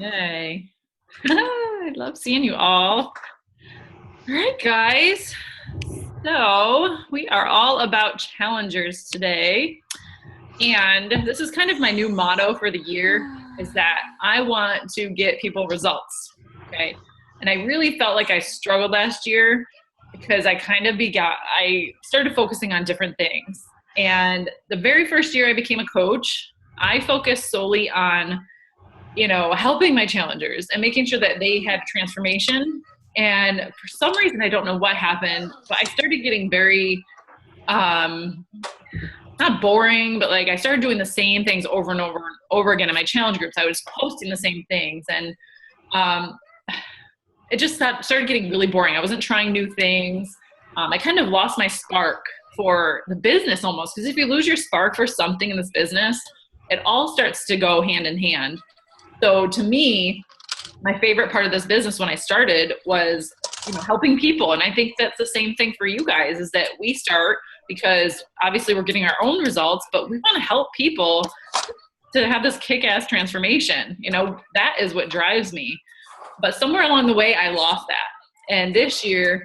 Yay. I love seeing you all. All right, guys. So we are all about challengers today. And this is kind of my new motto for the year is that I want to get people results. Okay. And I really felt like I struggled last year because I started focusing on different things. And the very first year I became a coach, I focused solely on helping my challengers and making sure that they had transformation. And for some reason, I don't know what happened, but I started getting very, not boring, but like I started doing the same things over and over and over again in my challenge groups. I was posting the same things, and it just started getting really boring. I wasn't trying new things. I kind of lost my spark for the business almost, because if you lose your spark for something in this business, it all starts to go hand in hand. So to me, my favorite part of this business when I started was, helping people. And I think that's the same thing for you guys, is that we start because obviously we're getting our own results, but we want to help people to have this kick-ass transformation. That is what drives me. But somewhere along the way, I lost that. And this year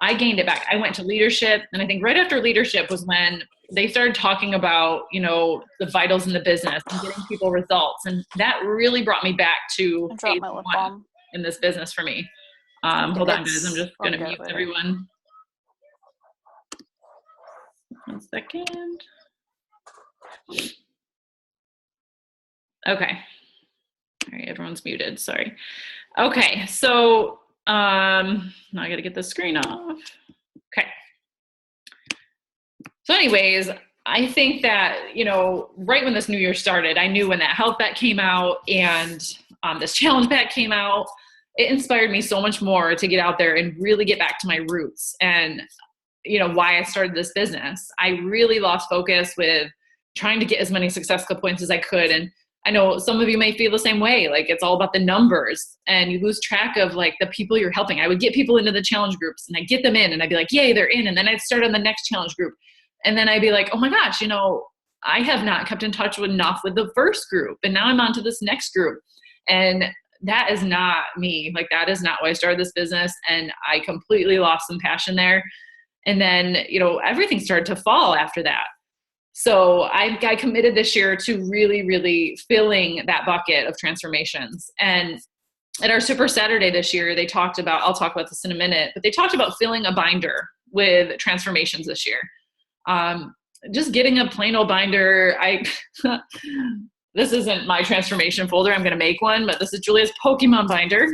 I gained it back. I went to leadership. And I think right after leadership was when they started talking about, the vitals in the business and getting people results. And that really brought me back to phase one in this business for me. Hold on, guys. I'm just going to mute everyone. 1 second. Okay. All right. Everyone's muted. Sorry. Okay. So now I got to get the screen off. Okay. So anyways, I think that, right when this new year started, I knew when that health pack came out and this challenge pack came out, it inspired me so much more to get out there and really get back to my roots and, why I started this business. I really lost focus with trying to get as many successful points as I could. And I know some of you may feel the same way. Like it's all about the numbers and you lose track of like the people you're helping. I would get people into the challenge groups and I'd get them in and I'd be like, yay, they're in. And then I'd start on the next challenge group. And then I'd be like, oh my gosh, I have not kept in touch enough with the first group. And now I'm on to this next group. And that is not me. Like that is not why I started this business. And I completely lost some passion there. And then, everything started to fall after that. So I committed this year to really, really filling that bucket of transformations. And at our Super Saturday this year, they talked about, I'll talk about this in a minute, but they talked about filling a binder with transformations this year. Just getting a plain old binder. This isn't my transformation folder. I'm going to make one, but this is Julia's Pokemon binder.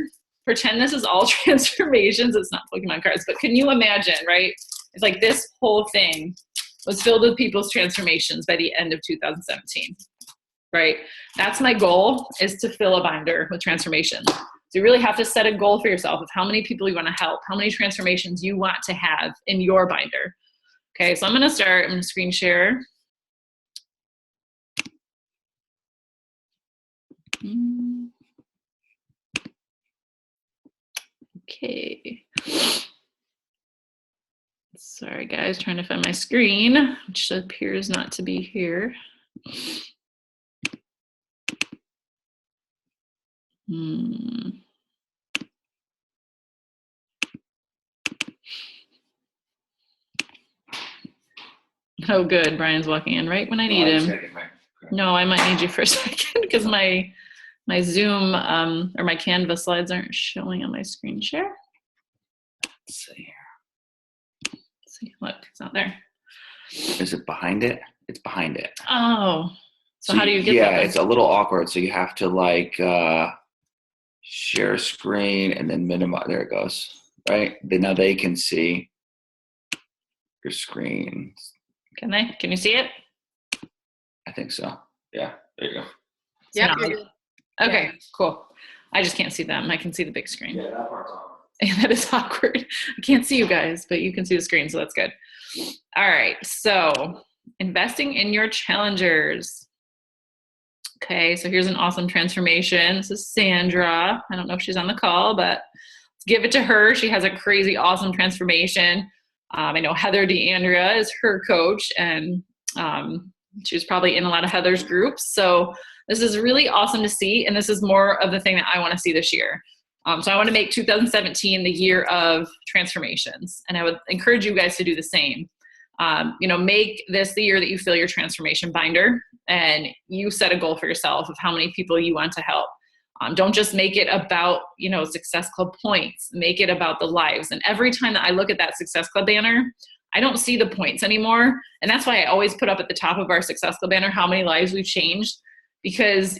Pretend this is all transformations. It's not Pokemon cards, but can you imagine, right? It's like this whole thing was filled with people's transformations by the end of 2017, right? That's my goal, is to fill a binder with transformations. So you really have to set a goal for yourself of how many people you want to help, how many transformations you want to have in your binder. Okay, so I'm going to start. I'm going to screen share. Okay. Sorry, guys, trying to find my screen, which appears not to be here. Oh, good. Brian's walking in right when I need him. No, I might need you for a second because my Zoom or my Canva slides aren't showing on my screen share. Let's see here. Look, it's not there. Is it behind it? It's behind it. Oh, so how do you get that? Yeah, it's a little awkward. So you have to like share screen and then minimize. There it goes. Right. Now they can see your screen. Can they? Can you see it? I think so. Yeah. There you go. Yeah. Okay. Cool. I just can't see them. I can see the big screen. Yeah, that part's awkward. That is awkward. I can't see you guys, but you can see the screen, so that's good. All right, so investing in your challengers. Okay, so here's an awesome transformation. This is Sandra. I don't know if she's on the call, but let's give it to her. She has a crazy, awesome transformation. I know Heather DeAndrea is her coach, and she's probably in a lot of Heather's groups. So This is really awesome to see. And this is more of the thing that I want to see this year. So I want to make 2017 the year of transformations. And I would encourage you guys to do the same. Make this the year that you fill your transformation binder and you set a goal for yourself of how many people you want to help. Don't just make it about, Success Club points, make it about the lives. And every time that I look at that Success Club banner, I don't see the points anymore. And that's why I always put up at the top of our Success Club banner how many lives we've changed, because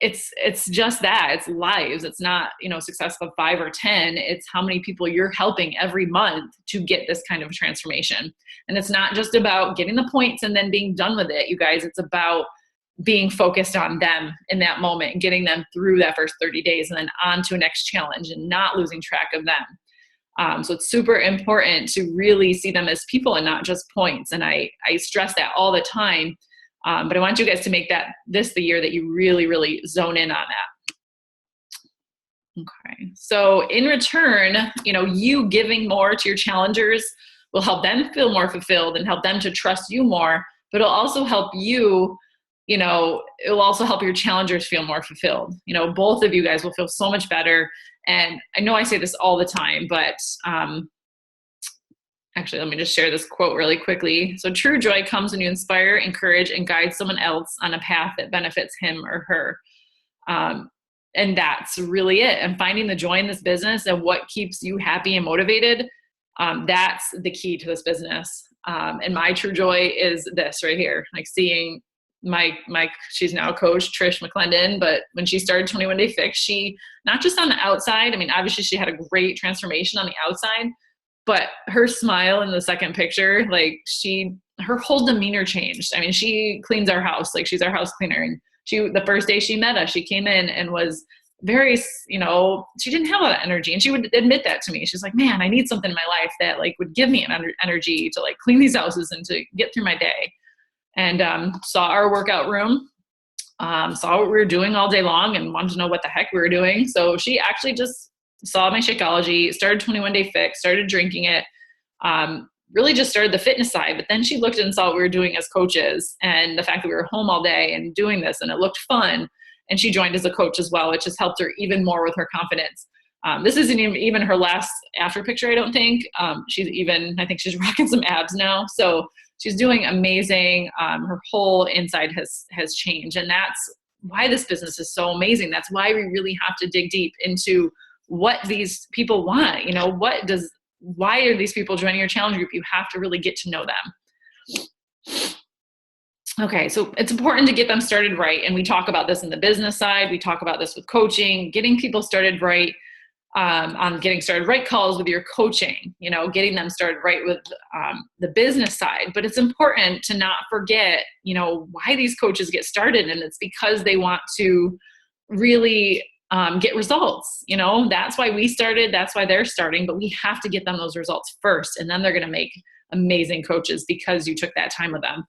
it's just that. It's lives. It's not, Success Club 5 or 10. It's how many people you're helping every month to get this kind of transformation. And it's not just about getting the points and then being done with it, you guys. It's about being focused on them in that moment and getting them through that first 30 days and then on to a next challenge and not losing track of them. So it's super important to really see them as people and not just points. And I stress that all the time. But I want you guys to make this the year that you really, really zone in on that. Okay. So in return, you giving more to your challengers will help them feel more fulfilled and help them to trust you more, but it'll also help you, it will also help your challengers feel more fulfilled. Both of you guys will feel so much better. And I know I say this all the time, but actually, let me just share this quote really quickly. So true joy comes when you inspire, encourage, and guide someone else on a path that benefits him or her. And that's really it. And finding the joy in this business and what keeps you happy and motivated, that's the key to this business. And my true joy is this right here, like seeing she's now coach Trish McClendon, but when she started 21 Day Fix, she, not just on the outside, obviously she had a great transformation on the outside, but her smile in the second picture, her whole demeanor changed. She cleans our house, she's our house cleaner. And the first day she met us, she came in and was very, she didn't have a lot of energy. And she would admit that to me. She's like, man, I need something in my life that would give me an energy to clean these houses and to get through my day. And saw our workout room, saw what we were doing all day long and wanted to know what the heck we were doing. So she actually just saw my Shakeology, started 21 Day Fix, started drinking it, really just started the fitness side. But then she looked and saw what we were doing as coaches and the fact that we were home all day and doing this and it looked fun. And she joined as a coach as well, which has helped her even more with her confidence. This isn't even her last after picture, I don't think. I think she's rocking some abs now. So she's doing amazing. Her whole inside has changed. And that's why this business is so amazing. That's why we really have to dig deep into what these people want. Why are these people joining your challenge group? You have to really get to know them. Okay, so it's important to get them started right. And we talk about this in the business side. We talk about this with coaching, getting people started right, on getting started right calls with your coaching, getting them started right with the business side. But it's important to not forget, why these coaches get started. And it's because they want to really get results. That's why we started. That's why they're starting. But we have to get them those results first. And then they're going to make amazing coaches because you took that time with them.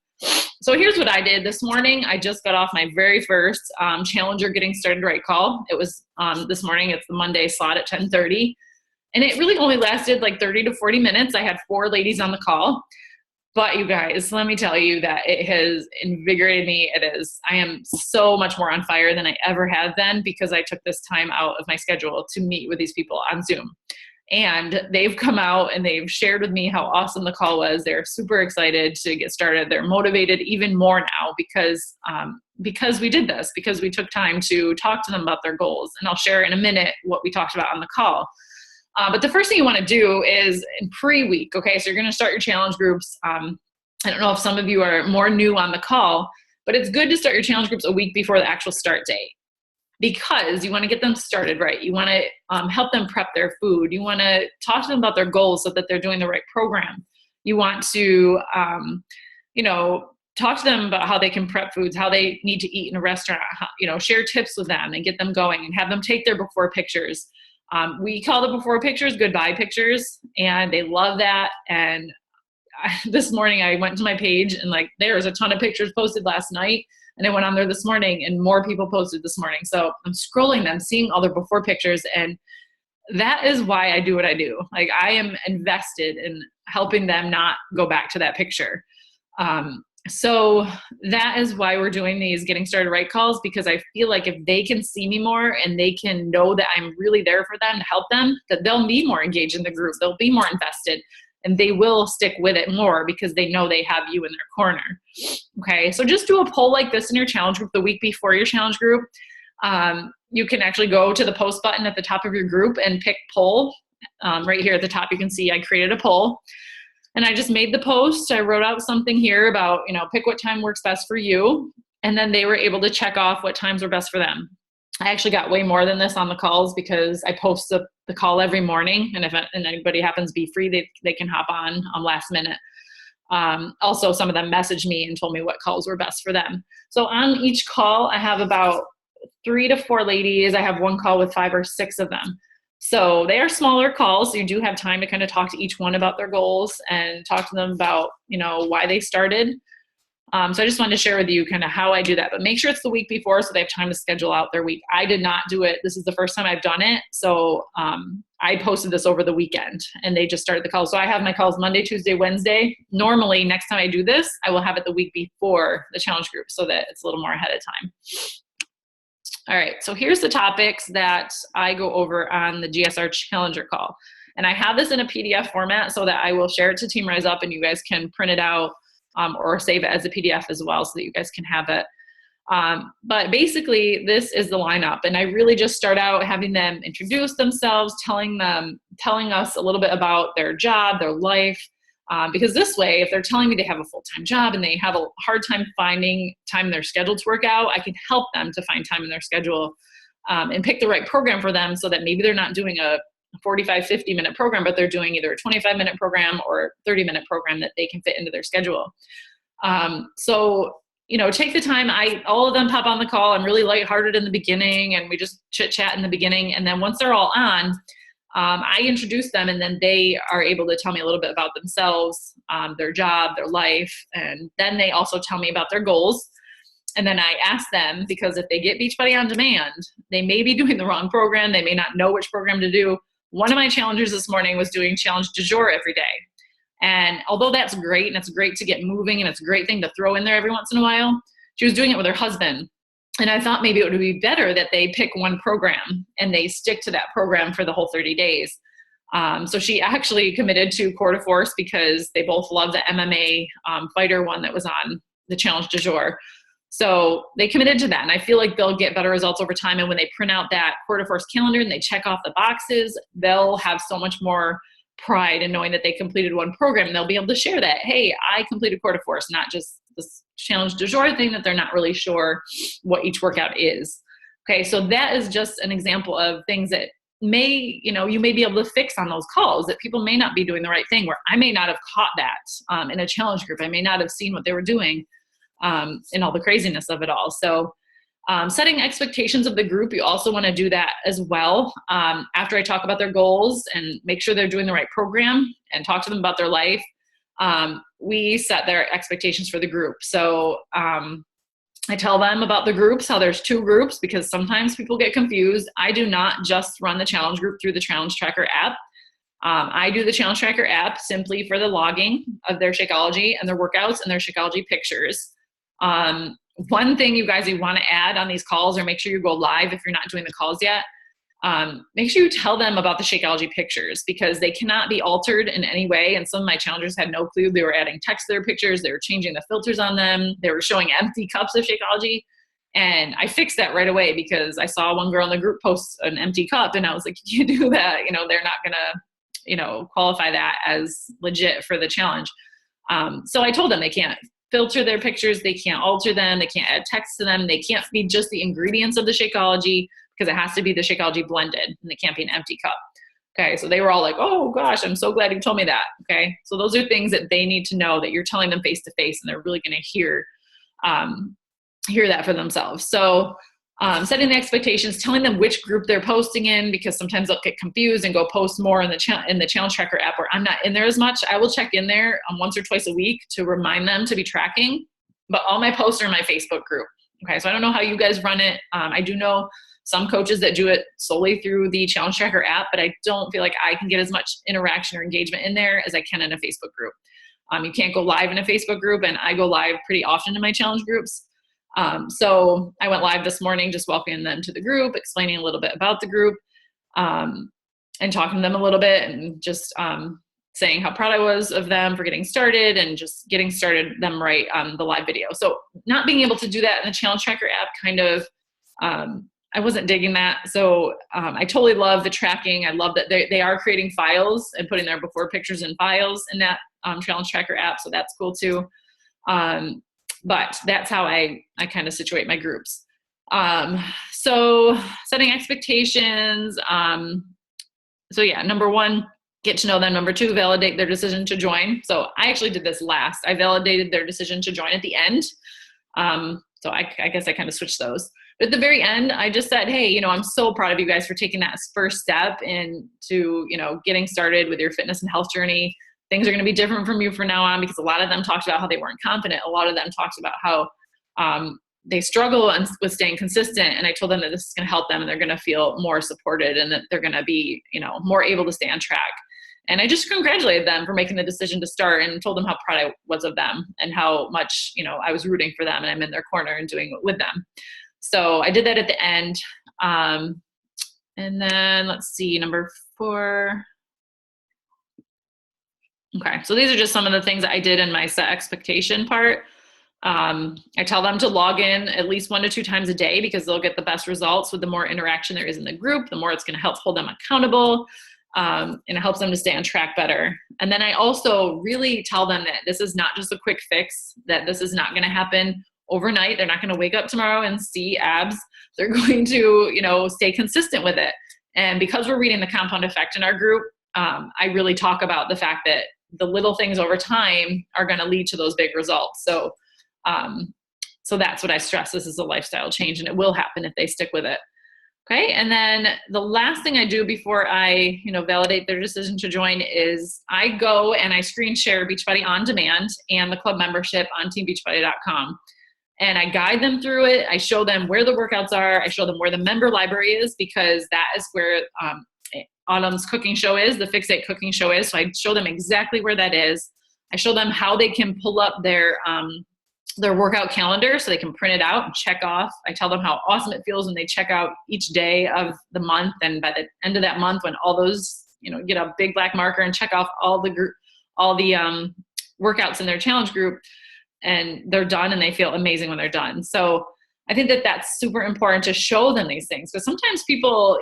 So here's what I did this morning. I just got off my very first Challenger Getting Started Right call. It was this morning. It's the Monday slot at 10:30. And it really only lasted 30 to 40 minutes. I had 4 ladies on the call. But you guys, let me tell you that it has invigorated me. I am so much more on fire than I ever have been because I took this time out of my schedule to meet with these people on Zoom. And they've come out and they've shared with me how awesome the call was. They're super excited to get started. They're motivated even more now because we did this, because we took time to talk to them about their goals. And I'll share in a minute what we talked about on the call. But the first thing you want to do is in pre-week. Okay, so you're going to start your challenge groups. I don't know if some of you are more new on the call, but it's good to start your challenge groups a week before the actual start date, because you want to get them started right. You want to help them prep their food. You want to talk to them about their goals so that they're doing the right program. You want to, talk to them about how they can prep foods, how they need to eat in a restaurant, share tips with them and get them going and have them take their before pictures. We call the before pictures goodbye pictures, and they love that. And this morning I went to my page and there was a ton of pictures posted last night. And I went on there this morning and more people posted this morning. So I'm scrolling them, seeing all their before pictures. And that is why I do what I do. I am invested in helping them not go back to that picture. So that is why we're doing these getting started right calls, because I feel like if they can see me more and they can know that I'm really there for them to help them, that they'll be more engaged in the group. They'll be more invested and they will stick with it more because they know they have you in their corner. Okay. So just do a poll like this in your challenge group the week before your challenge group. You can actually go to the post button at the top of your group and pick poll. Right here at the top, you can see I created a poll. And I just made the post. I wrote out something here about, pick what time works best for you. And then they were able to check off what times were best for them. I actually got way more than this on the calls because I post the call every morning. And if anybody happens to be free, they can hop on last minute. Also, some of them messaged me and told me what calls were best for them. So on each call, I have about 3 to 4 ladies. I have one call with 5 or 6 of them. So they are smaller calls. So you do have time to kind of talk to each one about their goals and talk to them about, why they started. So I just wanted to share with you kind of how I do that, but make sure it's the week before so they have time to schedule out their week. I did not do it. This is the first time I've done it. So I posted this over the weekend and they just started the call. So I have my calls Monday, Tuesday, Wednesday. Normally next time I do this, I will have it the week before the challenge group so that it's a little more ahead of time. All right, so here's the topics that I go over on the GSR Challenger call. And I have this in a PDF format so that I will share it to Team Rise Up and you guys can print it out or save it as a PDF as well so that you guys can have it. But basically, this is the lineup. And I really just start out having them introduce themselves, telling us a little bit about their job, their life. Because this way, if they're telling me they have a full-time job and they have a hard time finding time in their schedule to work out, I can help them to find time in their schedule and pick the right program for them so that maybe they're not doing a 45, 50-minute program, but they're doing either a 25-minute program or a 30-minute program that they can fit into their schedule. Take the time. All of them pop on the call. I'm really lighthearted in the beginning and we just chit-chat in the beginning. And then once they're all on, I introduce them and then they are able to tell me a little bit about themselves, their job, their life, and then they also tell me about their goals. And then I ask them, because if they get Beachbody On Demand, they may be doing the wrong program. They may not know which program to do. One of my challengers this morning was doing challenge du jour every day. And although that's great and it's great to get moving and it's a great thing to throw in there every once in a while, she was doing it with her husband. And I thought maybe it would be better that they pick one program and they stick to that program for the whole 30 days. So she actually committed to Core de Force because they both love the MMA fighter one that was on the challenge du jour. So they committed to that. And I feel like they'll get better results over time. And when they print out that Core de Force calendar and they check off the boxes, they'll have so much more pride in knowing that they completed one program. And they'll be able to share that, hey, I completed Core de Force, not just this challenge du jour thing that they're not really sure what each workout is. Okay, so that is just an example of things that you may be able to fix on those calls, that people may not be doing the right thing, where I may not have caught that in a challenge group. I may not have seen what they were doing in all the craziness of it all. So setting expectations of the group, you also want to do that as well. After I talk about their goals and make sure they're doing the right program and talk to them about their life, we set their expectations for the group. So I tell them about the groups, how there's 2 groups, because sometimes people get confused. I do not just run the challenge group through the Challenge Tracker app. I do the Challenge Tracker app simply for the logging of their Shakeology and their workouts and their Shakeology pictures. One thing you guys want to add on these calls, or make sure you go live if you're not doing the calls yet, make sure you tell them about the Shakeology pictures, because they cannot be altered in any way. And some of my challengers had no clue. They were adding text to their pictures. They were changing the filters on them. They were showing empty cups of Shakeology. And I fixed that right away because I saw one girl in the group post an empty cup and I was like, you do that, they're not going to, qualify that as legit for the challenge. So I told them they can't filter their pictures. They can't alter them. They can't add text to them. They can't be just the ingredients of the Shakeology, because it has to be the Shakeology blended and it can't be an empty cup. Okay. So they were all like, oh gosh, I'm so glad you told me that. Okay. So those are things that they need to know, that you're telling them face to face, and they're really going to hear that for themselves. So setting the expectations, telling them which group they're posting in, because sometimes they'll get confused and go post more in the Challenge Tracker app where I'm not in there as much. I will check in there once or twice a week to remind them to be tracking, but all my posts are in my Facebook group. Okay. So I don't know how you guys run it. I do know some coaches that do it solely through the Challenge Tracker app, but I don't feel like I can get as much interaction or engagement in there as I can in a Facebook group. You can't go live in a Facebook group, and I go live pretty often in my challenge groups. So I went live this morning, just welcoming them to the group, explaining a little bit about the group, and talking to them a little bit, and just saying how proud I was of them for getting started, and just getting started them right on the live video. So not being able to do that in the challenge tracker app kind of, I wasn't digging that. So I totally love the tracking. I love that they are creating files and putting their before pictures in files in that challenge tracker app. So that's cool too. But that's how I kind of situate my groups. So setting expectations. So yeah, number one, get to know them. Number two, validate their decision to join. So I actually did this last. I validated their decision to join at the end. So I guess I kind of switched those. But at the very end, I just said, hey, I'm so proud of you guys for taking that first step into, getting started with your fitness and health journey. Things are going to be different from you from now on, because a lot of them talked about how they weren't confident. A lot of them talked about how they struggle with staying consistent. And I told them that this is going to help them, and they're going to feel more supported, and that they're going to be, more able to stay on track. And I just congratulated them for making the decision to start, and told them how proud I was of them, and how much, I was rooting for them, and I'm in their corner and doing it with them. So I did that at the end. And then let's see, number 4. Okay, so these are just some of the things that I did in my set expectation part. I tell them to log in at least 1 to 2 times a day, because they'll get the best results with the more interaction there is in the group, the more it's going to help hold them accountable, and it helps them to stay on track better. And then I also really tell them that this is not just a quick fix, that this is not going to happen overnight. They're not going to wake up tomorrow and see abs. They're going to, stay consistent with it. And because we're reading the compound effect in our group, I really talk about the fact that the little things over time are going to lead to those big results. So that's what I stress. This is a lifestyle change, and it will happen if they stick with it. Okay. And then the last thing I do before I, validate their decision to join is I go and I screen share Beachbody On Demand and the club membership on teambeachbody.com. And I guide them through it. I show them where the workouts are. I show them where the member library is, because that is where Autumn's cooking show is, the Fix 8 cooking show is. So I show them exactly where that is. I show them how they can pull up their workout calendar so they can print it out and check off. I tell them how awesome it feels when they check out each day of the month. And by the end of that month, when all those, get a big black marker and check off all the workouts in their challenge group, and they're done, and they feel amazing when they're done. So I think that that's super important to show them these things, because sometimes people,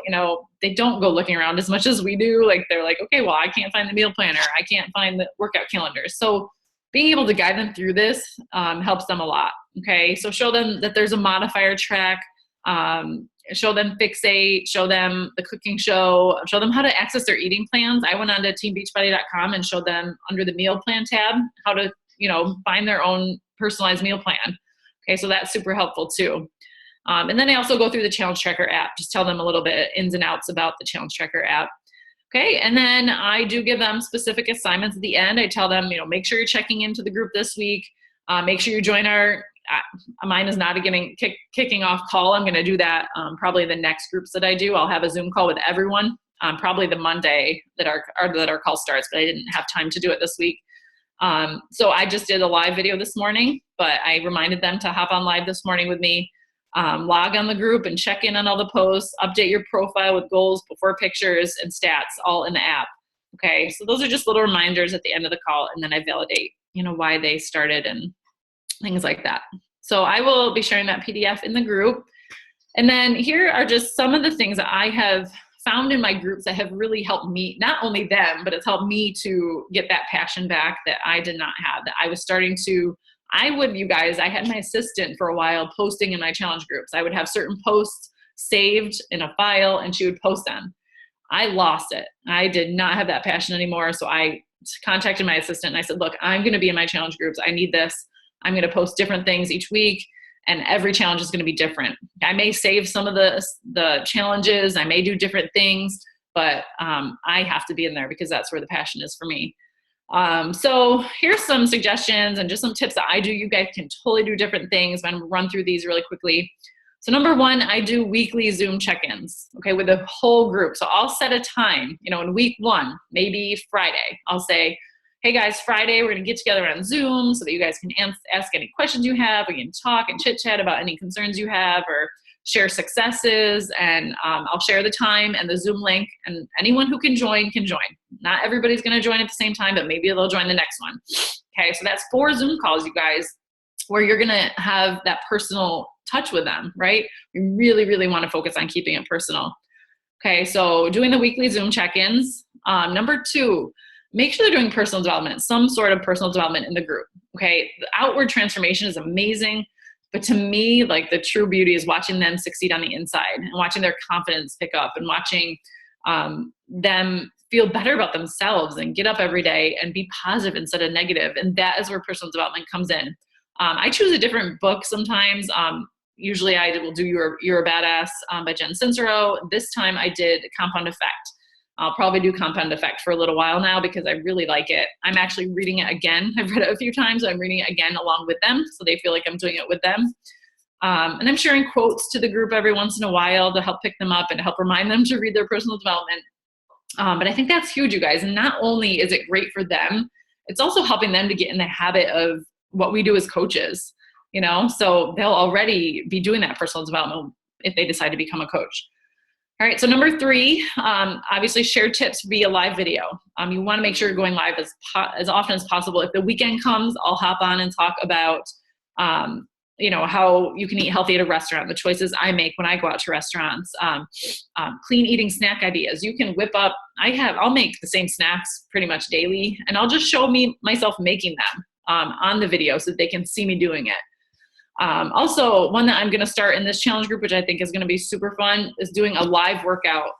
they don't go looking around as much as we do. Like, they're like, okay, well, I can't find the meal planner. I can't find the workout calendar. So being able to guide them through this helps them a lot. Okay. So show them that there's a modifier track, show them Fix 8, show them the cooking show, show them how to access their eating plans. I went on to teambeachbody.com and showed them under the meal plan tab how to, find their own personalized meal plan. Okay, so that's super helpful too. And then I also go through the Challenge Tracker app, just tell them a little bit ins and outs about the Challenge Tracker app. Okay, and then I do give them specific assignments at the end. I tell them, make sure you're checking into the group this week. Make sure you join mine is not a kicking off call. I'm going to do that probably the next groups that I do. I'll have a Zoom call with everyone, probably the Monday that our call starts, but I didn't have time to do it this week. So I just did a live video this morning, but I reminded them to hop on live this morning with me, log on the group and check in on all the posts, update your profile with goals, before pictures, and stats all in the app. Okay. So those are just little reminders at the end of the call. And then I validate, why they started and things like that. So I will be sharing that PDF in the group. And then here are just some of the things that I have found in my groups that have really helped me, not only them, but it's helped me to get that passion back that I did not have, that I was starting to, I had my assistant for a while posting in my challenge groups. I would have certain posts saved in a file and she would post them. I lost it. I did not have that passion anymore. So I contacted my assistant and I said, look, I'm going to be in my challenge groups. I need this. I'm going to post different things each week. And every challenge is going to be different. I may save some of the challenges. I may do different things, but I have to be in there because that's where the passion is for me. So here's some suggestions and just some tips that I do. You guys can totally do different things. I'm going to run through these really quickly. So number one, I do weekly Zoom check-ins, okay, with the whole group. So I'll set a time, in week 1, maybe Friday. I'll say, hey guys, Friday, we're going to get together on Zoom so that you guys can ask any questions you have. We can talk and chit chat about any concerns you have or share successes. And I'll share the time and the Zoom link, and anyone who can join can join. Not everybody's going to join at the same time, but maybe they'll join the next one. Okay, so that's 4 Zoom calls, you guys, where you're going to have that personal touch with them, right? We really, really want to focus on keeping it personal. Okay, so doing the weekly Zoom check-ins. Number 2, make sure they're doing personal development, some sort of personal development in the group. Okay, the outward transformation is amazing, but to me, like, the true beauty is watching them succeed on the inside and watching their confidence pick up and watching them feel better about themselves and get up every day and be positive instead of negative. And that is where personal development comes in. I choose a different book sometimes. Usually I will do You're a Badass by Jen Sincero. This time I did Compound Effect. I'll probably do Compound Effect for a little while now because I really like it. I'm actually reading it again. I've read it a few times. So I'm reading it again along with them, so they feel like I'm doing it with them. And I'm sharing quotes to the group every once in a while to help pick them up and help remind them to read their personal development. But I think that's huge, you guys. And not only is it great for them, it's also helping them to get in the habit of what we do as coaches, you know? So they'll already be doing that personal development if they decide to become a coach. All right, so number 3, obviously share tips via live video. You wanna make sure you're going live as often as possible. If the weekend comes, I'll hop on and talk about, how you can eat healthy at a restaurant, the choices I make when I go out to restaurants, clean eating snack ideas. You can whip up, I'll make the same snacks pretty much daily, and I'll just show myself making them on the video so that they can see me doing it. Also, one that I'm going to start in this challenge group, which I think is going to be super fun, is doing a live workout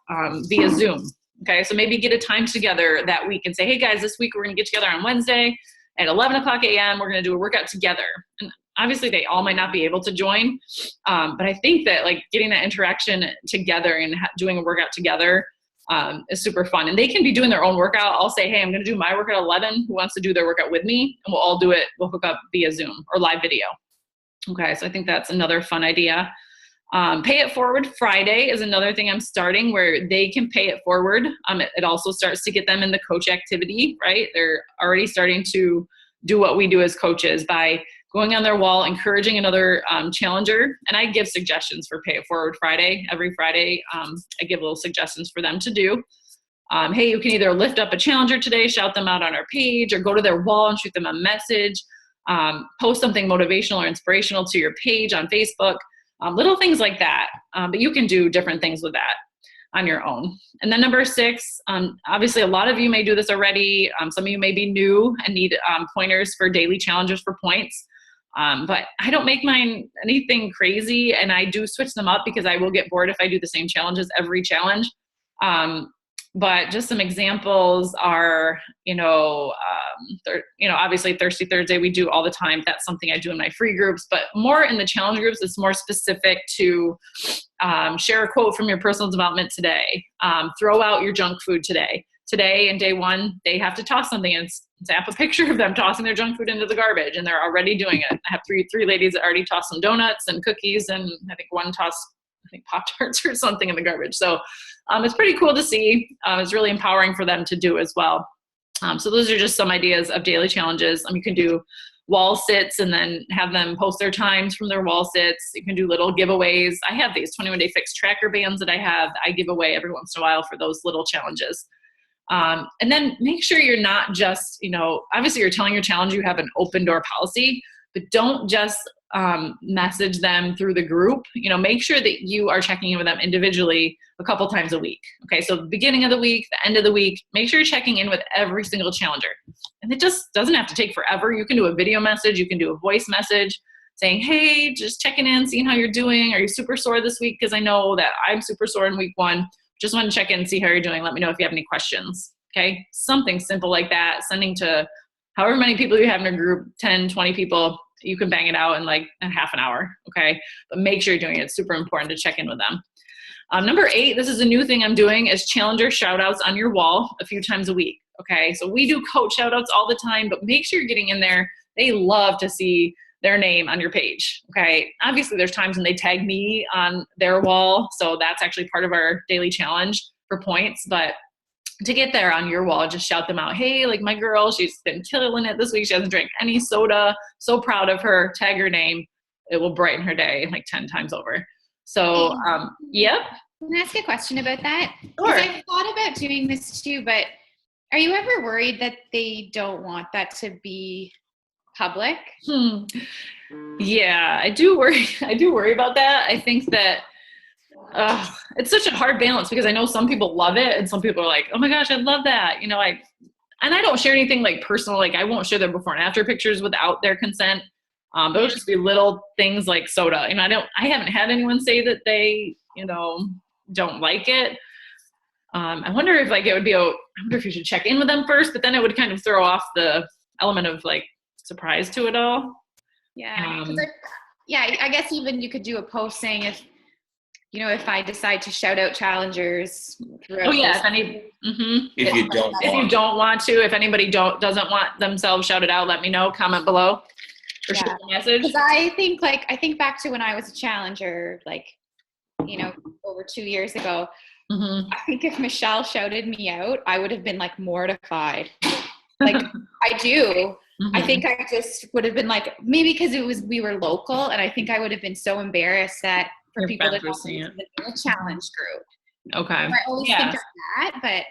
via Zoom. Okay, so maybe get a time together that week and say, hey guys, this week we're going to get together on Wednesday at 11 o'clock a.m. We're going to do a workout together. And obviously they all might not be able to join, but I think that like getting that interaction together and doing a workout together is super fun. And they can be doing their own workout. I'll say, hey, I'm going to do my workout at 11. Who wants to do their workout with me? And we'll all do it. We'll hook up via Zoom or live video. Okay, so I think that's another fun idea. Pay it forward Friday is another thing I'm starting where they can pay it forward. It also starts to get them in the coach activity, right? They're already starting to do what we do as coaches by going on their wall, encouraging another challenger. And I give suggestions for Pay It Forward Friday. Every Friday, I give little suggestions for them to do. Hey, you can either lift up a challenger today, shout them out on our page, or go to their wall and shoot them a message. Post something motivational or inspirational to your page on Facebook, little things like that. But you can do different things with that on your own. And then number 6, obviously a lot of you may do this already. Some of you may be new and need pointers for daily challenges for points. But I don't make mine anything crazy, and I do switch them up because I will get bored if I do the same challenges every challenge. But just some examples are, obviously Thirsty Thursday we do all the time. That's something I do in my free groups, but more in the challenge groups, it's more specific to share a quote from your personal development today. Throw out your junk food today. Today in day 1, they have to toss something and snap a picture of them tossing their junk food into the garbage, and they're already doing it. I have three ladies that already tossed some donuts and cookies, and I think one tossed Pop-Tarts or something in the garbage. So it's pretty cool to see. It's really empowering for them to do as well. So those are just some ideas of daily challenges. You can do wall sits and then have them post their times from their wall sits. You can do little giveaways. I have these 21-day fix tracker bands that I give away every once in a while for those little challenges. And then make sure you're not just, obviously you're telling your challenge you have an open door policy, but don't just message them through the group. Make sure that you are checking in with them individually a couple times a week. Okay, so the beginning of the week, the end of the week, make sure you're checking in with every single challenger. And it just doesn't have to take forever. You can do a video message, you can do a voice message saying, hey, just checking in, seeing how you're doing. Are you super sore this week? Because I know that I'm super sore in week 1. Just want to check in and see how you're doing. Let me know if you have any questions. Okay, something simple like that, sending to however many people you have in a group, 10, 20 people. You can bang it out in like a half an hour, okay? But make sure you're doing it. It's super important to check in with them. Number 8, this is a new thing I'm doing, is challenger shout-outs on your wall a few times a week, okay? So we do coach shout-outs all the time, but make sure you're getting in there. They love to see their name on your page, okay? Obviously, there's times when they tag me on their wall, so that's actually part of our daily challenge for points, but to get there on your wall, just shout them out. Hey, like my girl, she's been killing it this week. She hasn't drank any soda. So proud of her. Tag her name. It will brighten her day like 10 times over. So, yep. Can I ask a question about that? Sure. Because I've thought about doing this too, but are you ever worried that they don't want that to be public? Yeah, I do worry. I do worry about that. I think that it's such a hard balance because I know some people love it and some people are like, oh my gosh, I love that. You know, and I don't share anything like personal, like I won't share their before and after pictures without their consent. But it'll just be little things like soda. And I haven't had anyone say that they, you know, don't like it. I wonder if like it would be, I wonder if you should check in with them first, but then it would kind of throw off the element of like surprise to it all. Yeah. I guess even you could do a post saying if, you know, if I decide to shout out challengers throughout if you don't want to, if anybody doesn't want themselves shouted out, let me know, comment below or shoot a message. Because I think back to when I was a challenger, like, you know, over 2 years ago. I think if Michelle shouted me out, I would have been like mortified. Like I do. I think I just would have been like, maybe because we were local, and I think I would have been so embarrassed that for your people that friends were seeing it. The challenge group. Okay. I always think of that, but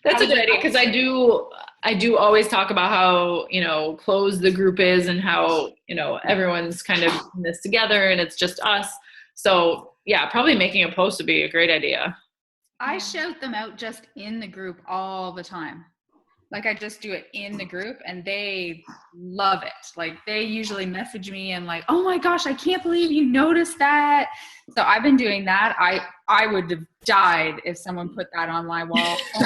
that's a good idea because I do always talk about how, you know, closed the group is and how, you know, everyone's kind of in this together and it's just us. So yeah, probably making a post would be a great idea. I shout them out just in the group all the time. Like I just do it in the group and they love it. Like they usually message me and like, oh my gosh, I can't believe you noticed that. So I've been doing that. I would have died if someone put that on my wall. All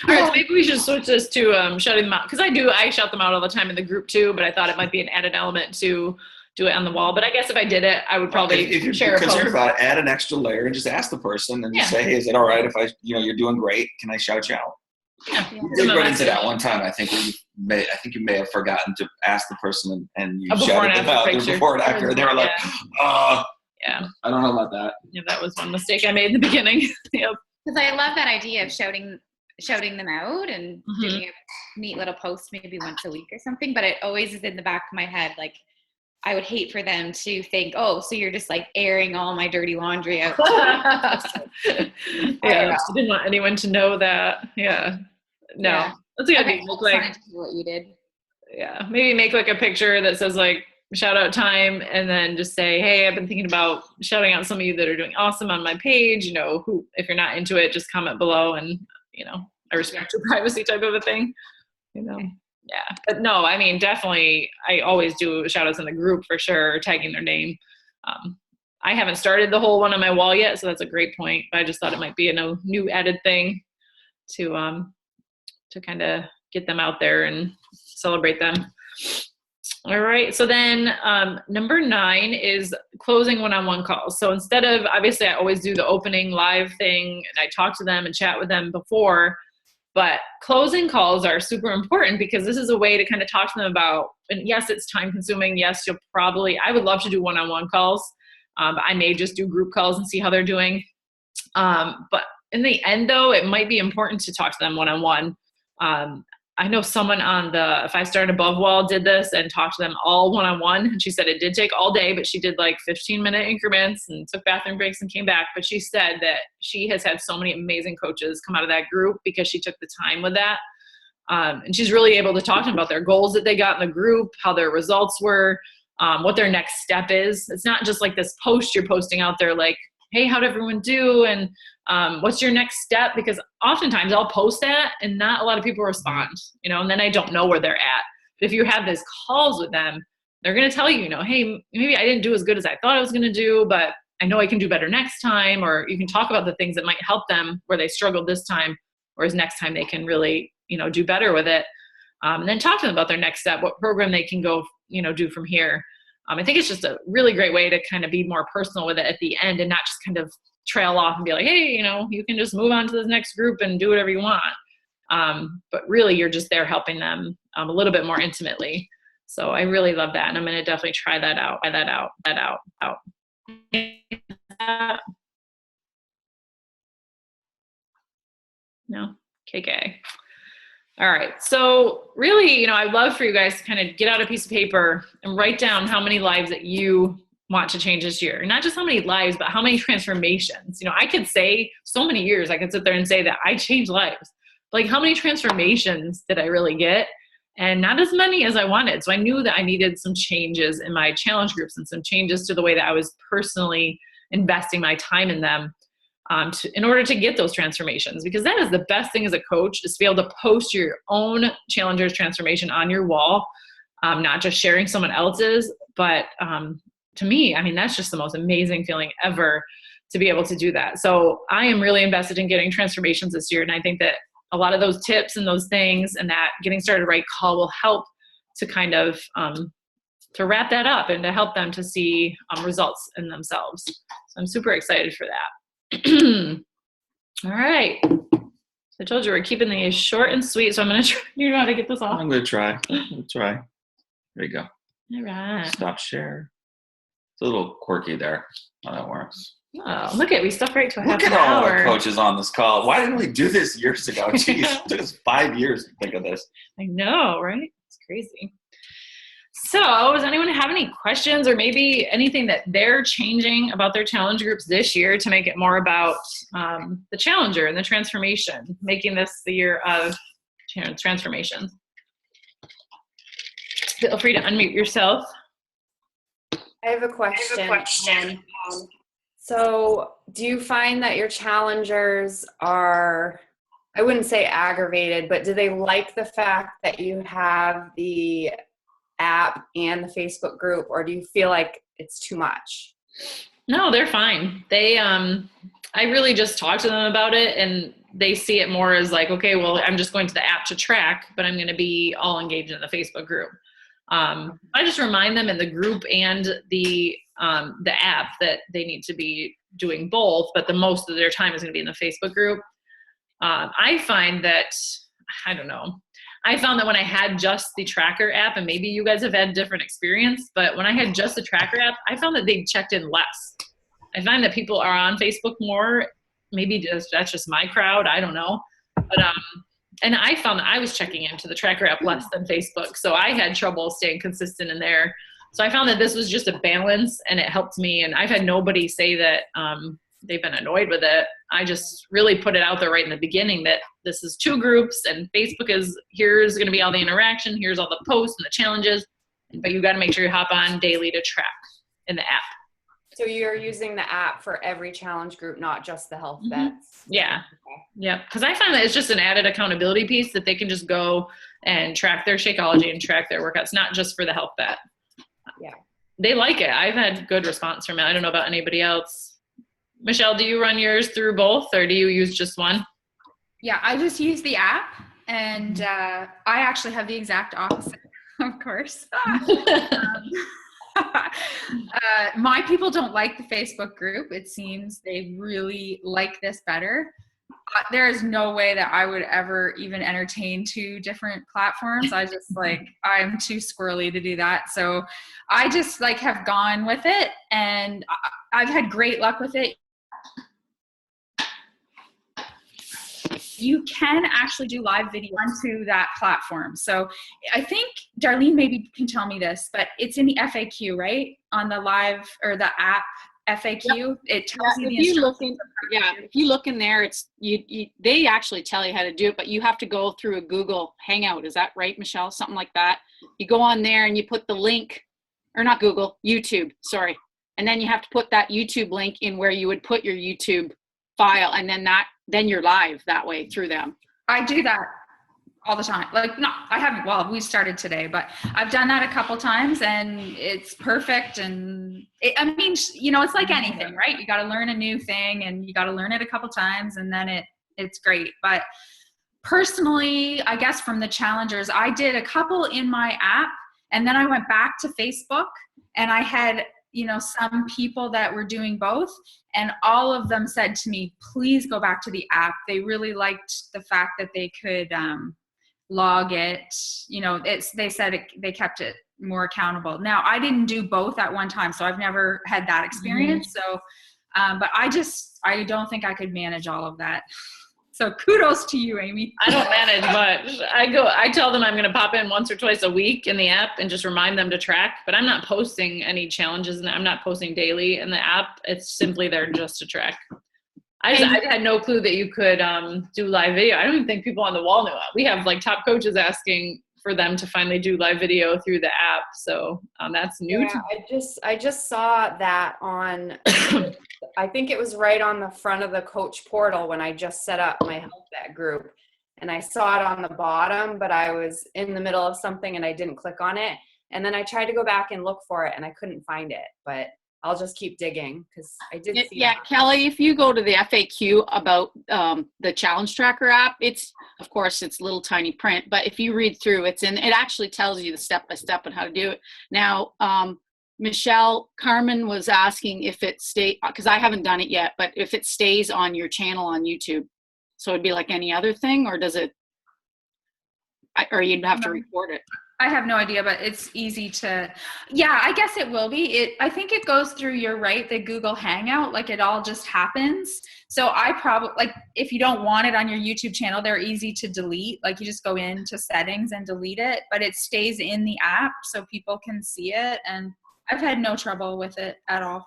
right, so maybe we should switch this to shouting them out. Because I shout them out all the time in the group too, but I thought it might be an added element to do it on the wall. But I guess if I did it, I would probably if you're share a post. concerned about it, add an extra layer and just ask the person and just say, hey, is it all right if you're doing great? Can I shout you out? Yeah. You did run into that one time. I think you may have forgotten to ask the person and you shouted them out before and after. They were like, yeah. I don't know about that. Yeah, that was one mistake I made in the beginning. Yep. Because I love that idea of shouting them out and doing a neat little post maybe once a week or something. But it always is in the back of my head, like I would hate for them to think, oh, so you're just like airing all my dirty laundry out. I didn't want anyone to know that. Yeah. No. Yeah. That's a good idea. Like what you did. Yeah. Maybe make like a picture that says like shout out time and then just say, hey, I've been thinking about shouting out some of you that are doing awesome on my page. You know, if you're not into it, just comment below and, you know, I respect your privacy type of a thing. You know. Yeah, but no, I mean, definitely, I always do shout outs in the group for sure, tagging their name. I haven't started the whole one on my wall yet, so that's a great point. But I just thought it might be a new added thing to kind of get them out there and celebrate them. All right, so then number 9 is closing one-on-one calls. So instead of, obviously, I always do the opening live thing, and I talk to them and chat with them before. But closing calls are super important because this is a way to kind of talk to them about, and yes, it's time consuming. Yes, I would love to do one-on-one calls. I may just do group calls and see how they're doing. But in the end though, it might be important to talk to them one-on-one. I know someone on the If I Start Above wall did this and talked to them all one-on-one. And she said it did take all day, but she did like 15-minute increments and took bathroom breaks and came back. But she said that she has had so many amazing coaches come out of that group because she took the time with that. And she's really able to talk to them about their goals that they got in the group, how their results were, what their next step is. It's not just like this post you're posting out there like, hey, how'd everyone do? And what's your next step? Because oftentimes I'll post that and not a lot of people respond, you know, and then I don't know where they're at. But if you have these calls with them, they're going to tell you, you know, hey, maybe I didn't do as good as I thought I was going to do, but I know I can do better next time. Or you can talk about the things that might help them where they struggled this time, whereas next time they can really, you know, do better with it. And then talk to them about their next step, what program they can go, you know, do from here. I think it's just a really great way to kind of be more personal with it at the end and not just kind of trail off and be like, hey, you know, you can just move on to the next group and do whatever you want. But really you're just there helping them a little bit more intimately. So I really love that. And I'm going to definitely try that out. No? KK. All right. So really, I'd love for you guys to kind of get out a piece of paper and write down how many lives that you want to change this year. Not just how many lives, but how many transformations. I could say so many years, I could sit there and say that I changed lives. Like, how many transformations did I really get? And not as many as I wanted. So I knew that I needed some changes in my challenge groups and some changes to the way that I was personally investing my time in them. In order to get those transformations, because that is the best thing as a coach, is to be able to post your own challenger's transformation on your wall, not just sharing someone else's. But to me, that's just the most amazing feeling ever to be able to do that. So I am really invested in getting transformations this year. And I think that a lot of those tips and those things and that getting started right call will help to kind of to wrap that up and to help them to see results in themselves. So I'm super excited for that. All right. So I told you we're keeping these short and sweet. So I'm going to try. You know how to get this off? I'm going to try. There you go. All right. Stop share. It's a little quirky there. How that works. Oh, look we stuck right to a half Look an at all hour. the coaches on this call. Why didn't we do this years ago? Jeez, it took us 5 years to think of this. I know, right? It's crazy. So does anyone have any questions or maybe anything that they're changing about their challenge groups this year to make it more about the challenger and the transformation, making this the year of transformation? Feel free to unmute yourself. I have a question. So do you find that your challengers are, I wouldn't say aggravated, but do they like the fact that you have the app and the Facebook group, or do you feel like it's too much? No, they're fine. They, I really just talk to them about it, and they see it more as like, okay, well, I'm just going to the app to track, but I'm going to be all engaged in the Facebook group. I just remind them in the group and the app that they need to be doing both, but the most of their time is going to be in the Facebook group. I find that, I don't know, I found that when I had just the tracker app, and maybe you guys have had different experience, but when I had just the tracker app, I found that they checked in less. I find that people are on Facebook more. Maybe that's just my crowd. I don't know. But, and I found that I was checking into the tracker app less than Facebook. So I had trouble staying consistent in there. So I found that this was just a balance, and it helped me. And I've had nobody say that they've been annoyed with it. I just really put it out there right in the beginning that this is two groups, and Facebook is, here's going to be all the interaction. Here's all the posts and the challenges, but you got to make sure you hop on daily to track in the app. So you're using the app for every challenge group, not just the health bets? Yeah. Okay. Yeah. Because I find that it's just an added accountability piece that they can just go and track their Shakeology and track their workouts, not just for the health bet. Yeah. They like it. I've had good response from it. I don't know about anybody else. Michelle, do you run yours through both, or do you use just one? Yeah, I just use the app, and I actually have the exact opposite, of course. My people don't like the Facebook group. It seems they really like this better. There is no way that I would ever even entertain two different platforms. I'm too squirrely to do that. So I just have gone with it, and I've had great luck with it. You can actually do live video onto that platform. So I think Darlene maybe can tell me this, but it's in the FAQ, right? On the live or the app FAQ, yep. It tells you the instructions. If you look in there, it's they actually tell you how to do it, but you have to go through a Google Hangout. Is that right, Michelle? Something like that. You go on there and you put the link, or not Google, YouTube, sorry. And then you have to put that YouTube link in where you would put your YouTube file, and then you're live that way through them. I do that all the time. I haven't, we started today, but I've done that a couple times, and it's perfect. And it's like anything, right? You got to learn a new thing, and you got to learn it a couple times, and then it's great. But personally, I guess from the challengers, I did a couple in my app, and then I went back to Facebook, and I had some people that were doing both, and all of them said to me, please go back to the app. They really liked the fact that they could log it. They said they kept it more accountable. Now, I didn't do both at one time, so I've never had that experience. Mm-hmm. So, but I don't think I could manage all of that. So kudos to you, Amy. I don't manage much. I tell them I'm going to pop in once or twice a week in the app and just remind them to track, but I'm not posting any challenges and I'm not posting daily in the app. It's simply there just to track. I had no clue that you could do live video. I don't even think people on the wall knew it. We have like top coaches asking for them to finally do live video through the app. So that's new. Yeah, I just saw that on, I think it was right on the front of the coach portal when I just set up my health vet group, and I saw it on the bottom, but I was in the middle of something and I didn't click on it. And then I tried to go back and look for it and I couldn't find it, but I'll just keep digging because I did see Yeah, that. Kelly, if you go to the FAQ about the challenge tracker app, of course it's little tiny print, but if you read through, it actually tells you the step-by-step on how to do it. Now, Michelle, Carmen was asking if it because I haven't done it yet, but if it stays on your channel on YouTube. So it'd be like any other thing, or or you'd have to record it? I have no idea, but it's easy to, yeah, I guess it will be. I think it goes through, you're right, the Google Hangout, like it all just happens. So I probably, like if you don't want it on your YouTube channel, they're easy to delete. Like you just go into settings and delete it, but it stays in the app so people can see it. And I've had no trouble with it at all.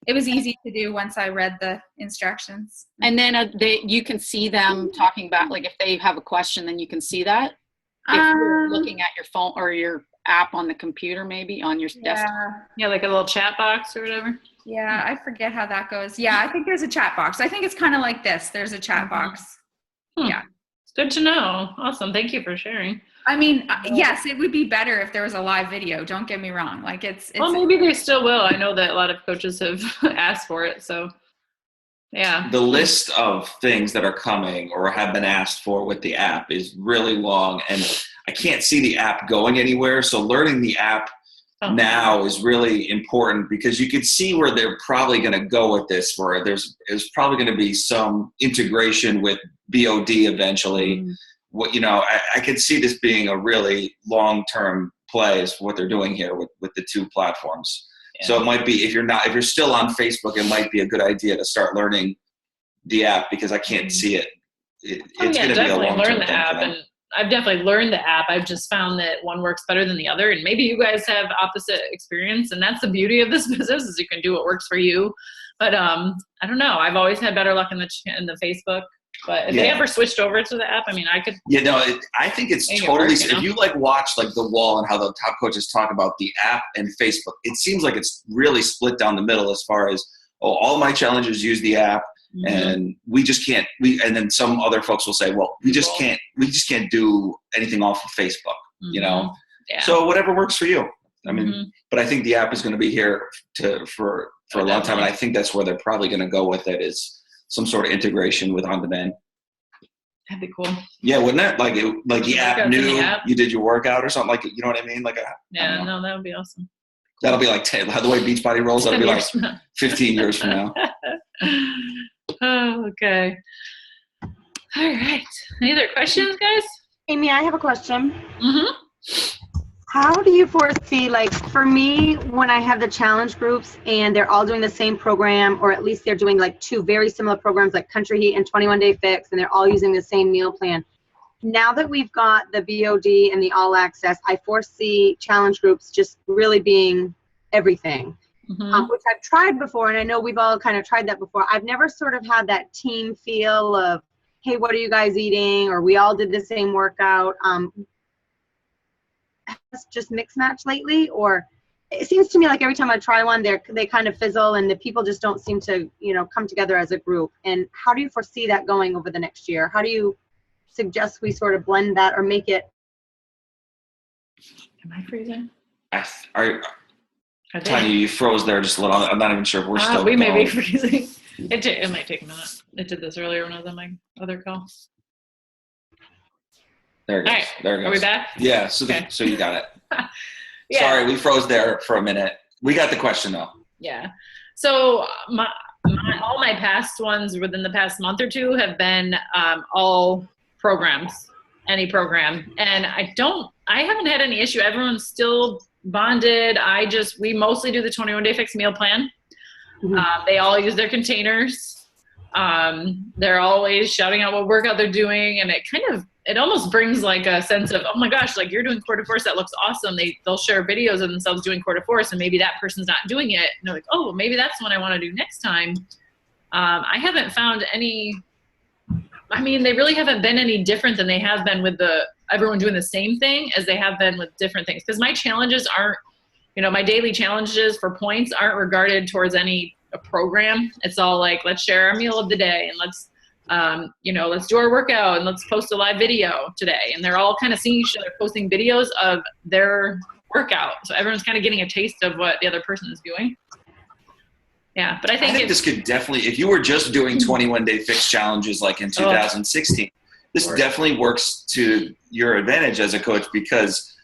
It was easy to do once I read the instructions. And then you can see them talking about, like if they have a question, then you can see that. If you're looking at your phone or your app on the computer, maybe on your desktop. Yeah, like a little chat box or whatever. Yeah, I forget how that goes. Yeah, I think there's a chat box. I think it's kind of like this. There's a chat box. Yeah. It's good to know. Awesome. Thank you for sharing. I mean, yes, it would be better if there was a live video. Don't get me wrong. Like well, maybe they still will. I know that a lot of coaches have asked for it. So yeah. The list of things that are coming or have been asked for with the app is really long, and I can't see the app going anywhere. So learning the app now is really important because you can see where they're probably going to go with this, where there's probably going to be some integration with BOD eventually. What, I could see this being a really long-term play is what they're doing here with the two platforms. Yeah. So it might be, if you're still on Facebook, it might be a good idea to start learning the app because I can't see it. It's going to be a long-term thing. And I've definitely learned the app. I've just found that one works better than the other. And maybe you guys have opposite experience. And that's the beauty of this business is you can do what works for you. But I don't know. I've always had better luck in the Facebook. But if they ever switched over to the app, I mean, I could. Yeah, no, I think it's totally. If you watch the wall and how the top coaches talk about the app and Facebook, it seems like it's really split down the middle as far as all my challengers use the app, and we just can't. And then some other folks will say, well, we just can't do anything off of Facebook, Yeah. So whatever works for you. I mean, but I think the app is going to be here for a long time, and I think that's where they're probably going to go with it is some sort of integration with on-demand. That'd be cool. Yeah, wouldn't it? Like the app knew you did your workout or something like it. You know what I mean? That would be awesome. That'll be like the way Beachbody rolls. That'll be like 15 years from now. Oh, okay. All right. Any other questions, guys? Amy, I have a question. How do you foresee, for me, when I have the challenge groups and they're all doing the same program, or at least they're doing two very similar programs like Country Heat and 21 Day Fix, and they're all using the same meal plan. Now that we've got the VOD and the All Access, I foresee challenge groups just really being everything, which I've tried before, and I know we've all kind of tried that before. I've never sort of had that team feel of, hey, what are you guys eating? Or we all did the same workout. Just mix match lately, or it seems to me like every time I try one, they kind of fizzle and the people just don't seem to come together as a group. And how do you foresee that going over the next year? How do you suggest we sort of blend that or make it? Am I freezing? Tanya, you froze there just a little. I'm not even sure if we're still we may be freezing. It might take a minute. It did this earlier when I was on my other call. There it goes. All right. There it goes. Are we back? Yeah. So you got it. Sorry, we froze there for a minute. We got the question though. Yeah. So all my past ones within the past month or two have been all programs, any program, and I haven't had any issue. Everyone's still bonded. We mostly do the 21 Day Fix meal plan. They all use their containers. They're always shouting out what workout they're doing, and it almost brings like a sense of, oh my gosh, like you're doing core de force, that looks awesome. They'll share videos of themselves doing core de force, and maybe that person's not doing it, and they're like, oh, well, maybe that's the one I want to do next time. I haven't found any. I mean, they really haven't been any different than they have been with everyone doing the same thing as they have been with different things. Because my challenges aren't, my daily challenges for points aren't regarded towards a program. It's all like, let's share our meal of the day, and let's do our workout, and let's post a live video today. And they're all kind of seeing each other posting videos of their workout. So everyone's kind of getting a taste of what the other person is doing. Yeah, but I think this could definitely, if you were just doing 21-day fix challenges like in 2016, this definitely works to your advantage as a coach, because,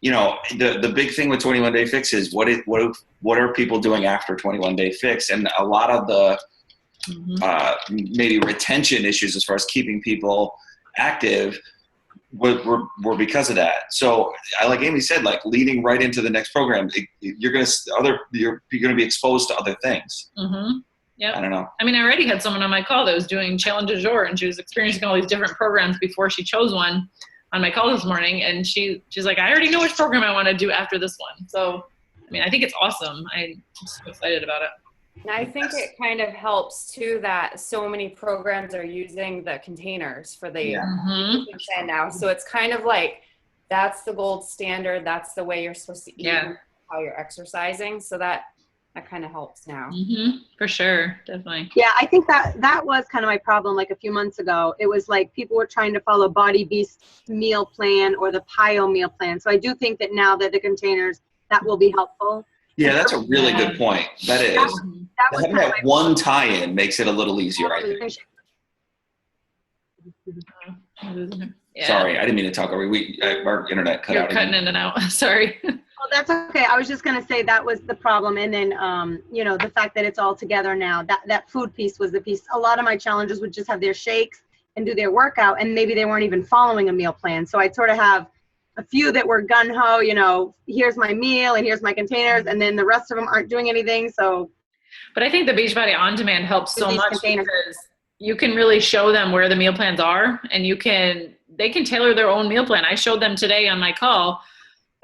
the big thing with 21-day fix is what are people doing after 21-day fix? And a lot of the maybe retention issues as far as keeping people active were because of that. So like Amy said, like leading right into the next program, you're going to be exposed to other things. Yeah. I don't know. I mean, I already had someone on my call that was doing Challenge du Jour, and she was experiencing all these different programs before she chose one on my call this morning. And she's like, I already know which program I want to do after this one. So, I mean, I think it's awesome. I'm so excited about it. And I think it kind of helps too that so many programs are using the containers for the now. So it's kind of like, that's the gold standard. That's the way you're supposed to eat, how you're exercising. So that kind of helps now. For sure. Definitely. Yeah, I think that was kind of my problem like a few months ago. It was like people were trying to follow Body Beast meal plan or the PIO meal plan. So I do think that now that the containers, that will be helpful. Yeah, that's a really good point. That is. Having that one tie-in makes it a little easier, I think. Yeah. Sorry, I didn't mean to talk over you. Our internet cut out. You're cutting in and out. Sorry. Well, that's okay. I was just going to say that was the problem. And then, the fact that it's all together now, that food piece was the piece. A lot of my challenges would just have their shakes and do their workout, and maybe they weren't even following a meal plan. So I'd sort of have a few that were gung-ho, here's my meal and here's my containers, and then the rest of them aren't doing anything. So, but I think the Beachbody On Demand helps so much because you can really show them where the meal plans are, and they can tailor their own meal plan. I showed them today on my call.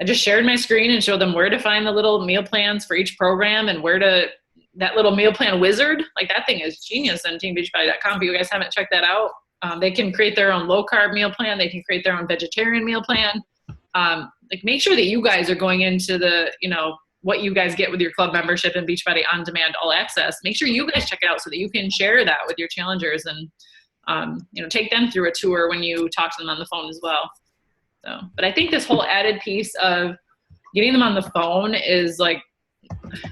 I just shared my screen and showed them where to find the little meal plans for each program, and that little meal plan wizard, like that thing is genius on teambeachbody.com. If you guys haven't checked that out, they can create their own low carb meal plan. They can create their own vegetarian meal plan. Make sure that you guys are going into the, what you guys get with your club membership and Beachbody On Demand All Access. Make sure you guys check it out so that you can share that with your challengers and, take them through a tour when you talk to them on the phone as well. So, but I think this whole added piece of getting them on the phone is like,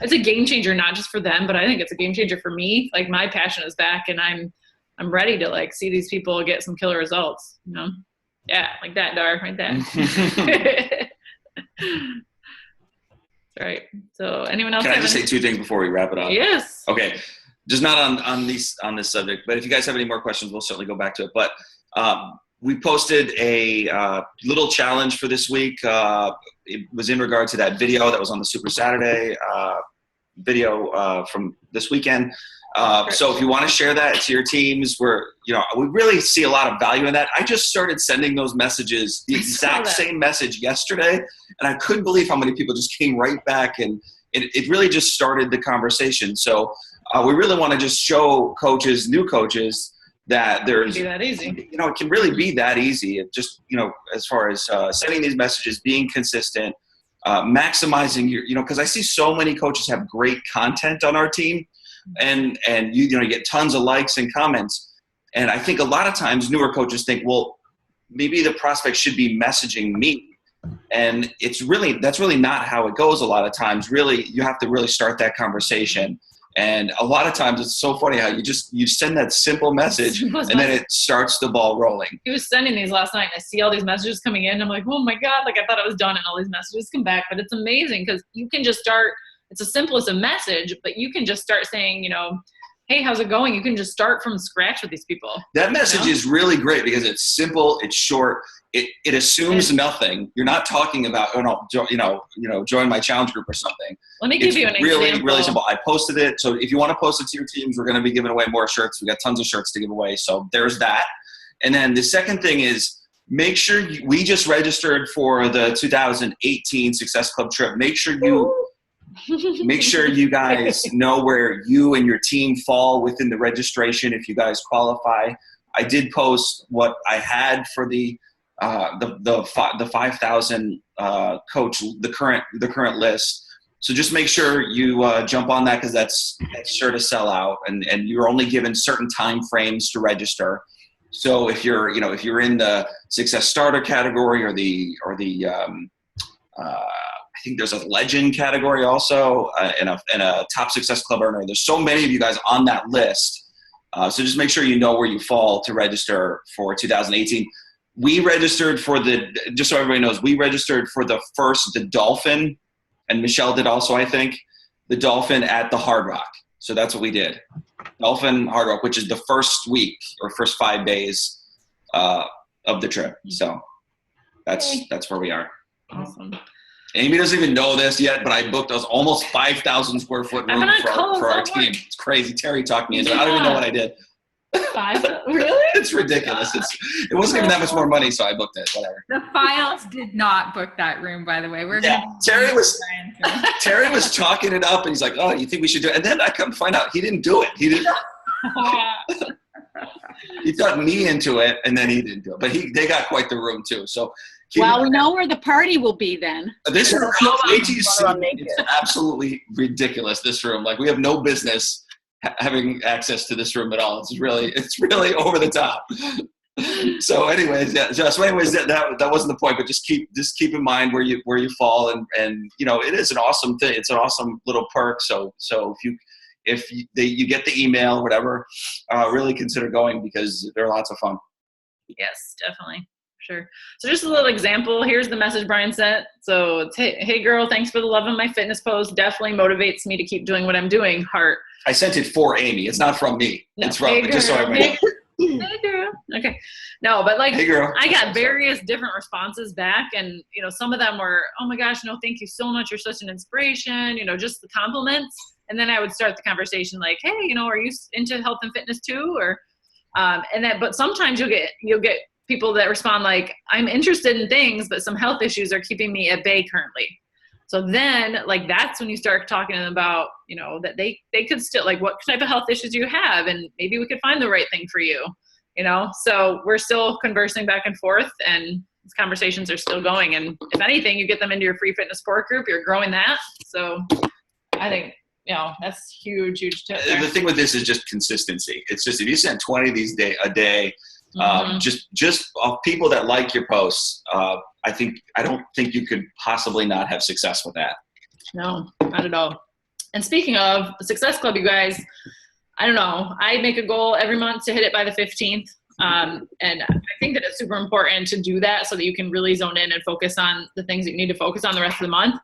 it's a game changer, not just for them, but I think it's a game changer for me. Like my passion is back, and I'm ready to see these people get some killer results, Yeah, like that, Dar, right there. All right. So anyone else? Can I just say two things before we wrap it up? Yes. Okay. Just not on this subject, but if you guys have any more questions, we'll certainly go back to it. But we posted a little challenge for this week. It was in regard to that video that was on the Super Saturday video from this weekend. So if you want to share that to your teams, we really see a lot of value in that. I just started sending those messages, the exact same message yesterday, and I couldn't believe how many people just came right back, and it really just started the conversation. So we really want to just show new coaches that there's, that easy. It can really be that easy. It just, as far as sending these messages, being consistent, maximizing your, because I see so many coaches have great content on our team. And you get tons of likes and comments. And I think a lot of times newer coaches think, well, maybe the prospect should be messaging me. And that's really not how it goes a lot of times. Really, you have to really start that conversation. And a lot of times it's so funny how you send that simple message and then it starts the ball rolling. He was sending these last night, and I see all these messages coming in. I'm like, oh my God, I thought it was done, and all these messages come back. But it's amazing because you can just start. It's as simple as a message, but you can just start saying, hey, how's it going? You can just start from scratch with these people. That message is really great because it's simple, it's short, it assumes nothing. You're not talking about, join my challenge group or something. Let me give you an really, example. really simple. I posted it. So if you want to post it to your teams, we're going to be giving away more shirts. We got tons of shirts to give away. So there's that. And then the second thing is make sure we just registered for the 2018 Success Club trip. Make sure you guys know where you and your team fall within the registration if you guys qualify. I did post what I had for the 5,000 coach, the current list. So just make sure you jump on that because that's sure to sell out, and you're only given certain time frames to register. So if you're in the Success Starter category or the I think there's a legend category also and a top Success Club earner. There's so many of you guys on that list. So just make sure you know where you fall to register for 2018. We registered for just so everybody knows, we registered for the Dolphin, and Michelle did also, I think, the Dolphin at the Hard Rock. So that's what we did. Dolphin Hard Rock, which is the first week or first 5 days of the trip. So that's where we are. Awesome. Amy doesn't even know this yet, but I booked us almost 5,000 square foot room for our team. It's crazy. Terry talked me into it. I don't even know what I did. 5? Really? It's ridiculous. It wasn't even that much more money, so I booked it. Whatever. The files did not book that room, by the way. Terry was talking it up, and he's like, "Oh, you think we should do it?" And then I come to find out he didn't do it. He didn't. He got me into it, and then he didn't do it. But they got quite the room too. So. Well, we know where the party will be then. This room, wait till you see it. It's absolutely ridiculous. This room, like we have no business having access to this room at all. It's really over the top. So, anyways, that wasn't the point. But just keep in mind where you fall, and it is an awesome thing. It's an awesome little perk. So if you get the email, whatever, really consider going because they're lots of fun. Yes, definitely. Sure. So just a little example. Here's the message Brian sent. So it's, hey girl, thanks for the love of my fitness post. Definitely motivates me to keep doing what I'm doing. Heart. I sent it for Amy. It's not from me. No. It's from just so everybody knows. Hey girl. Okay. No, but hey girl. I got various different responses back, and some of them were, oh my gosh, no, thank you so much. You're such an inspiration. Just the compliments. And then I would start the conversation like, hey, are you into health and fitness too? Or but sometimes you'll get people that respond like, I'm interested in things, but some health issues are keeping me at bay currently. So then that's when you start talking to them about, that they could still, like, what type of health issues do you have? And maybe we could find the right thing for you, So we're still conversing back and forth, and these conversations are still going. And if anything, you get them into your free fitness support group, you're growing that. So I think, that's huge tip there. The thing with this is just consistency. It's just, if you send 20 of these a day, just people that like your posts, I don't think you could possibly not have success with that. No, not at all. And speaking of the Success Club, you guys, I don't know, I make a goal every month to hit it by the 15th. And I think that it's super important to do that so that you can really zone in and focus on the things that you need to focus on the rest of the month,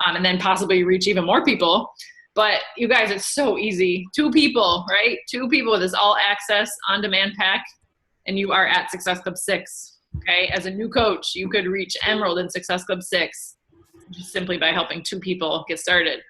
and then possibly reach even more people. But you guys, it's so easy. 2 people, right? 2 people with this all access on-demand pack, and you are at Success Club 6, okay? As a new coach, you could reach Emerald in Success Club 6 just simply by helping 2 people get started.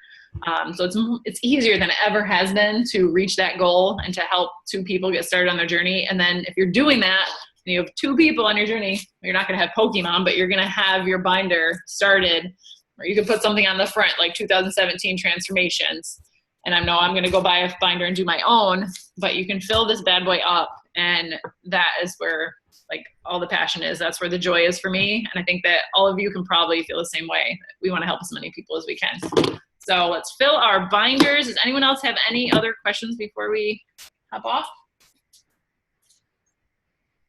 So it's easier than it ever has been to reach that goal and to help 2 people get started on their journey. And then if you're doing that, and you have 2 people on your journey, you're not gonna have Pokemon, but you're gonna have your binder started, or you could put something on the front like 2017 transformations. And I know I'm gonna go buy a binder and do my own, but you can fill this bad boy up. And that is where all the passion is. That's where the joy is for me. And I think that all of you can probably feel the same way. We want to help as many people as we can. So let's fill our binders. Does anyone else have any other questions before we hop off?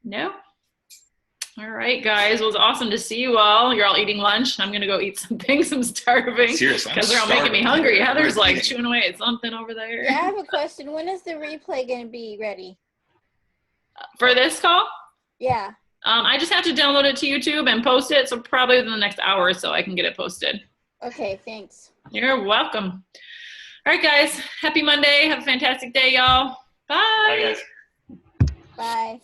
No? All right, guys. Well, it was awesome to see you all. You're all eating lunch. I'm going to go eat some things. I'm starving. Seriously, because they're all making me hungry. Heather's chewing away at something over there. Yeah, I have a question. When is the replay going to be ready? For this call? Yeah. I just have to download it to YouTube and post it. So probably within the next hour or so I can get it posted. Okay, thanks. You're welcome. right, guys. Happy Monday. Have a fantastic day, y'all. Bye. Bye, guys. Bye.